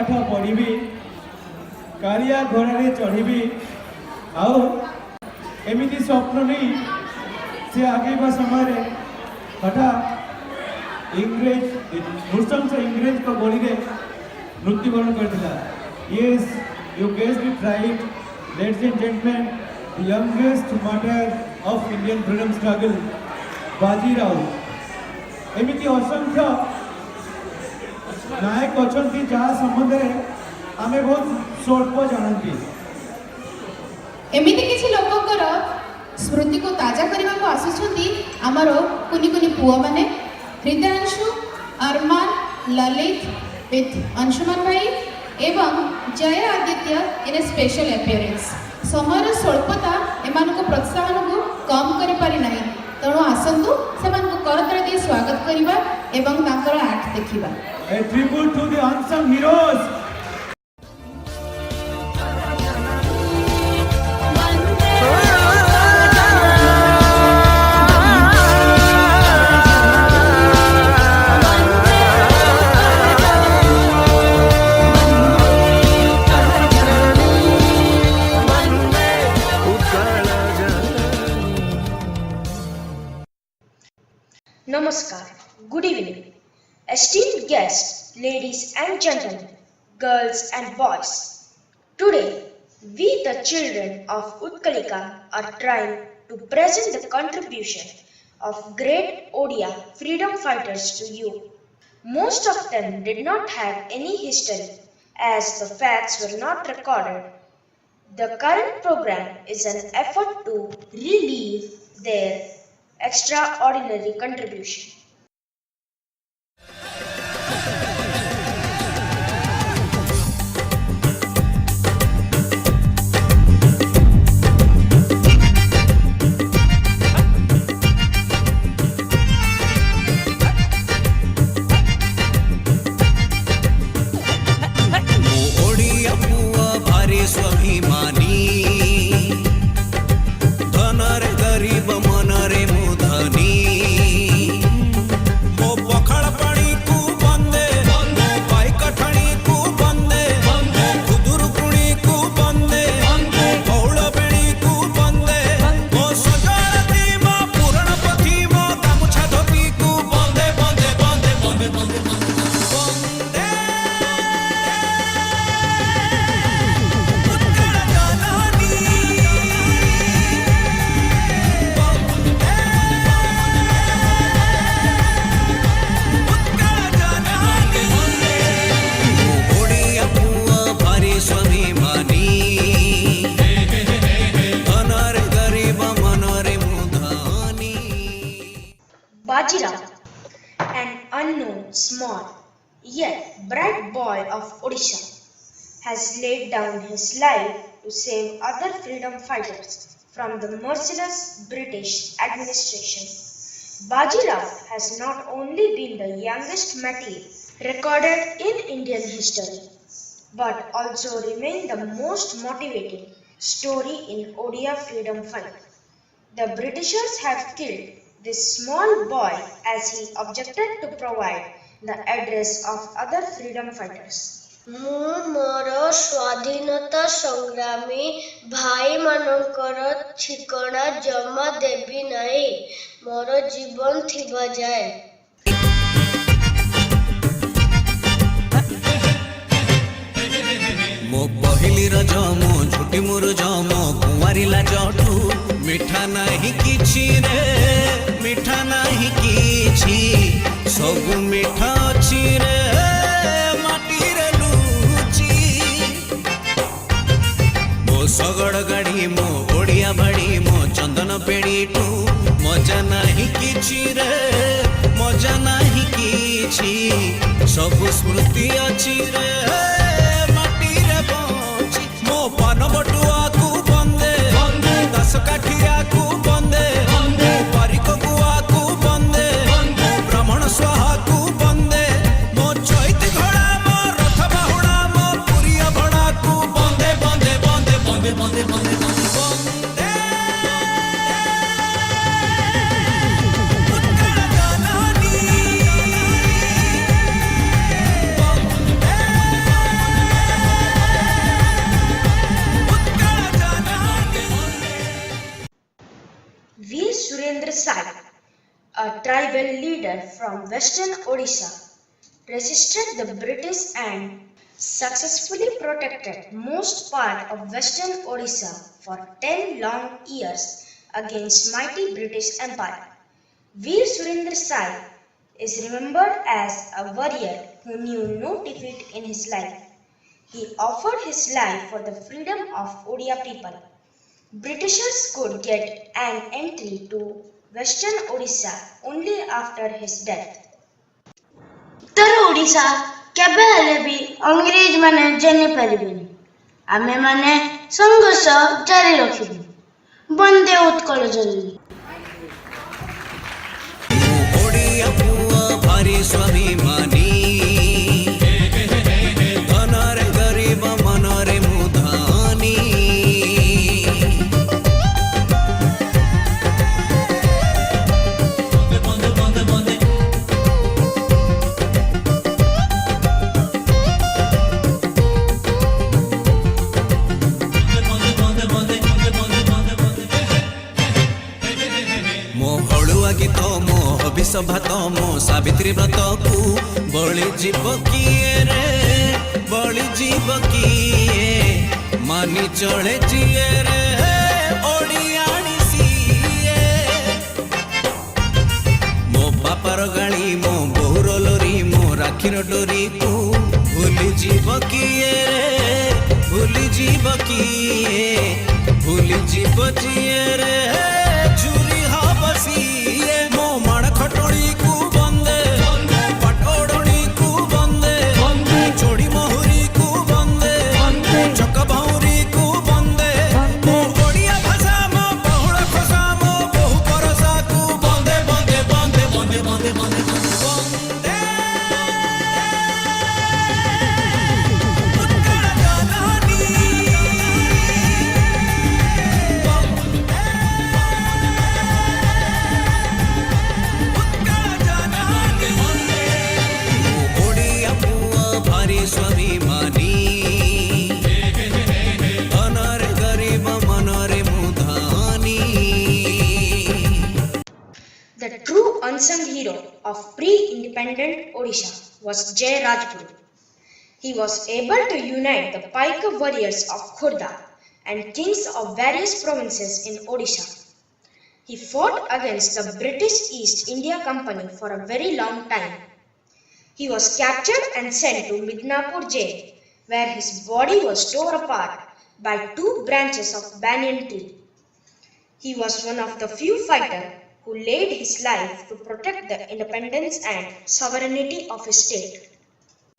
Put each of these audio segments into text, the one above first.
पाठ पढ़ी कालिया घोड़े चढ़ी आमती स्वप्न नहीं से आगेवा समय हठात इंग्रेज नृशंस इंग्रेज को गोली मृत्युवरण करता। Yes, you guessed it right, ladies and gentlemen, the youngest martyr of Indian freedom struggle, Baji Rao. एमिति असंख्य नायक अच्छा जहाँ संबंध आम बहुत स्वल्प जानती। एमिति किसी लोकंकर स्मृति को ताजा करने को आसुछंती आमर कुनी कुनी पुआ माने हृदयांशु अरमान ललित विथ अंशुमान भाई एवं जय आदित्य इन ए स्पेशल अपीयरेंस। समय स्वल्पता एमान को प्रोत्साहन को कम कर पारि नाही, तेणु आसतु से करतल दी स्वागत करवा एवं तांकर एक्ट देखिबा। A tribute to the unsung heroes. Namaskar, good evening, esteemed guests, ladies and gentlemen, girls and boys. Today, we the children of Utkalika are trying to present the contribution of great Odia freedom fighters to you. Most of them did not have any history as the facts were not recorded. The current program is an effort to relive their extraordinary contribution. Baji Rao, an unknown, small, yet bright boy of Odisha, has laid down his life to save other freedom fighters from the merciless British administration. Baji Rao has not only been the youngest martyr recorded in Indian history, but also remained the most motivating story in Odia freedom fight. The Britishers have killed this small boy as he objected to provide the address of other freedom fighters. ମୁଁ ମୋର ସ୍ୱାଧୀନତା ସଂଗ୍ରାମୀ ଭାଇମାନଙ୍କର ଠିକଣା ଜମା ଦେବି ନାହିଁ, ମୋର ଜୀବନ ଥିବା ଯାଏ। ମୋ ପହିଲି ରଜ ମୋ ଛୁଟି ମୋର ଜମ କୁଆରିଲା ଜଠୁ ମିଠା ନାହିଁ କିଛି ରେ ମିଠା ନାହିଁ କିଛି ସବୁ ମିଠା ଅଛି ରେ ମାଟିରେ ଲୁଚି ମୋ ଶଗଡ଼ ଗାଡ଼ି ମୋ ଓଡ଼ିଆ ବାଡ଼ି ମୋ ଚନ୍ଦନ ପେଡ଼ିଠୁ ମଜା ନାହିଁ କିଛି ରେ ମଜା ନାହିଁ କିଛି ସବୁ ସ୍ମୃତି ଅଛି ରେ पान बटुआ को बंदे दस काठिया को बंदे पारिक गुआ को बंदे ब्राह्मण स्वाहा को बंदे मो चैती घोड़ा मो रथ बाहुड़ा मो पुरिया भड़ा को बंदे बंदे बंदे बंदे बंदे बंदे बंदे Utkal Veer Surendra Sai, a tribal leader from western Odisha, resisted the British and successfully protected most part of western Odisha for 10 long years against mighty British Empire. Veer Surendra Sai is remembered as a warrior who knew no defeat in his life. He offered his life for the freedom of Odia people. Britishers could get an entry to western Odisha only after his death. उत्तर ओडिशा केबे हेले भी अंग्रेज माने जानि परिबेनी आमे माने संघर्ष जारी रखिबु बंदे उत्कल जननी ओडिया पुआ भारी स्वाभिमानी धनरे गरीब मनरे मुधानी सभात मो सावित्री व्रत को बलि जीव किए रे बलि जीव किए मानी चले जिए रे ओडियाणी सीए मो बापार गाड़ी मो बहुर लोरी मो राखीर डोरी को भूली जीव किए रे भूली जीव किए भूली जीव जिए रे चूरी हबसिए मो माण खटोड़ी को बंदे पटोड़नी को बंदे चोड़ी महुरी को बंदे चक भाउरी को बंदे मो ओडिया भाषा मो बहुड़ खोसा मो बहु परसा को बंदे बंदे बंदे बंदे बंदे बंदे बंदे उत्कल जननी ओडिया पुआ भारी स्वाभिमानी धनरे गरीब मनरे मुधानी The true unsung hero of pre-independent Odisha was Jai Rajpuru. He was able to unite the Paika warriors of Khurda and kings of various provinces in Odisha. He fought against the British East India Company for a very long time. He was captured and sent to Midnapur jail, where his body was torn apart by two branches of banyan tree. He was one of the few fighters who laid his life to protect the independence and sovereignty of his state.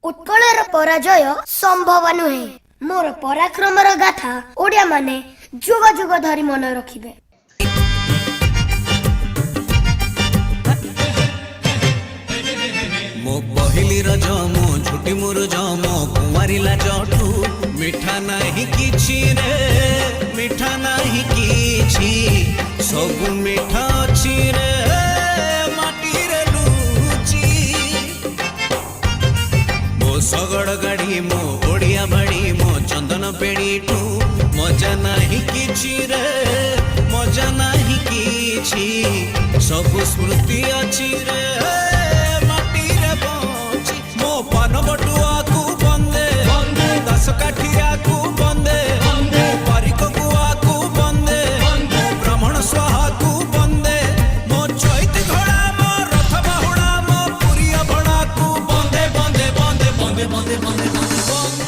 उत्कलर पराजय संभव नुहे मोर पराक्रमर गाथा ओडिया माने जुग जुग धरी मन रखिबे मो पहली रज मो झुटी मुरुज मो कुंवारी लाजठू मिठा नहीं किछि रे मिठा नहीं किछि सब मिठा अछि रे माटी रे लुची मो सगड़ गाड़ी मो ओडिया बाड़ी मो चंदन पेड़ीठू मजा नहीं किछि रे मजा नहीं किछि सब स्मृति अछि रे पान बटुआ को बंदे दस काठिया को बंदे पारिक गुआ को बंदे ब्राह्मण स्वाहा को बंदे मो चैत घोड़ा मो रथ बाहुड़ा मो पुरिया भणा को बंदे बंदे बंदे बंदे बंदे बंदे बंदे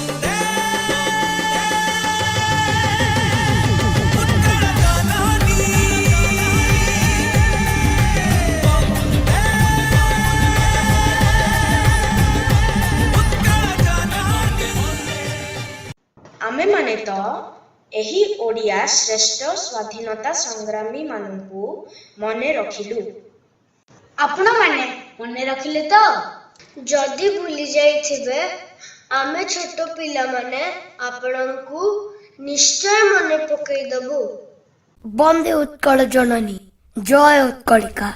उत्कल जननी आमे माने तो एही ओडिया श्रेष्ठ स्वाधीनता संग्रामी मानकु मने रखिलु आपण माने मने रखिले तो जदी भूली जाइथिबे आमे छोट पिला माने आपणंकु निश्चय मने पकई दबु बंदे उत्कल जननी जय उत्कलिका।